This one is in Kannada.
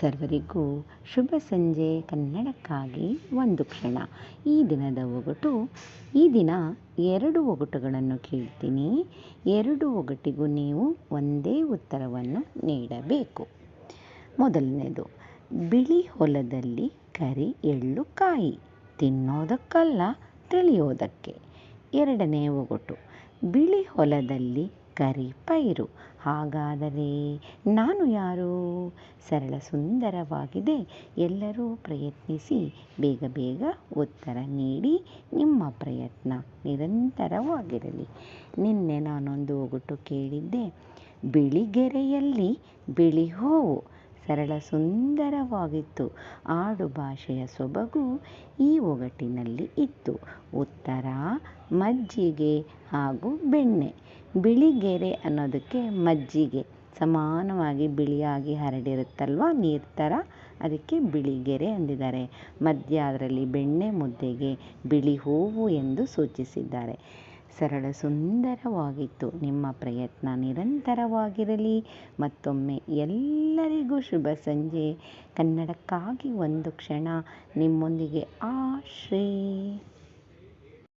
ಸರ್ವರಿಗೂ ಶುಭ ಸಂಜೆ. ಕನ್ನಡಕ್ಕಾಗಿ ಒಂದು ಕ್ಷಣ. ಈ ದಿನದ ಒಗಟು. ಈ ದಿನ 2 ಒಗಟುಗಳನ್ನು ಕೇಳ್ತೀನಿ. 2 ಒಗಟಿಗೂ ನೀವು ಒಂದೇ ಉತ್ತರವನ್ನು ನೀಡಬೇಕು. ಮೊದಲನೇದು, ಬಿಳಿ ಹೊಲದಲ್ಲಿ ಕರಿ ಎಳ್ಳು ಕಾಯಿ, ತಿನ್ನೋದಕ್ಕಲ್ಲ ತಿಳಿಯೋದಕ್ಕೆ. ಎರಡನೇ ಒಗಟು, ಬಿಳಿ ಹೊಲದಲ್ಲಿ ಕರಿ ಪೈರು, ಹಾಗಾದರೆ ನಾನು ಯಾರು? ಸರಳ ಸುಂದರವಾಗಿದೆ. ಎಲ್ಲರೂ ಪ್ರಯತ್ನಿಸಿ. ಬೇಗ ಬೇಗ ಉತ್ತರ ನೀಡಿ. ನಿಮ್ಮ ಪ್ರಯತ್ನ ನಿರಂತರವಾಗಿರಲಿ. ನಿನ್ನೆ ನಾನೊಂದು ಒಗಟು ಕೇಳಿದ್ದೆ. ಬಿಳಿಗೆರೆಯಲ್ಲಿ ಬಿಳಿ ಹೂವು. ಸರಳ ಸುಂದರವಾಗಿತ್ತು. ಆಡು ಭಾಷೆಯ ಸೊಬಗು ಈ ಒಗಟಿನಲ್ಲಿ ಇತ್ತು. ಉತ್ತರ ಮಜ್ಜಿಗೆ ಹಾಗೂ ಬೆಣ್ಣೆ. ಬಿಳಿಗೆರೆ ಅನ್ನೋದಕ್ಕೆ ಮಜ್ಜಿಗೆ ಸಮಾನವಾಗಿ ಬಿಳಿಯಾಗಿ ಹರಡಿರುತ್ತಲ್ವ, ನೀರು ಥರ, ಅದಕ್ಕೆ ಬಿಳಿಗೆರೆ ಅಂದಿದ್ದಾರೆ. ಮಧ್ಯ ಅದರಲ್ಲಿ ಬೆಣ್ಣೆ ಮುದ್ದೆಗೆ ಬಿಳಿ ಹೂವು ಎಂದು ಸೂಚಿಸಿದ್ದಾರೆ. ಸರಳ ಸುಂದರವಾಗಿತ್ತು. ನಿಮ್ಮ ಪ್ರಯತ್ನ ನಿರಂತರವಾಗಿರಲಿ. ಮತ್ತೊಮ್ಮೆ ಎಲ್ಲರಿಗೂ ಶುಭ ಸಂಜೆ. ಕನ್ನಡಕ್ಕಾಗಿ ಒಂದು ಕ್ಷಣ. ನಿಮ್ಮೊಂದಿಗೆ ಆಶ್ರೇ.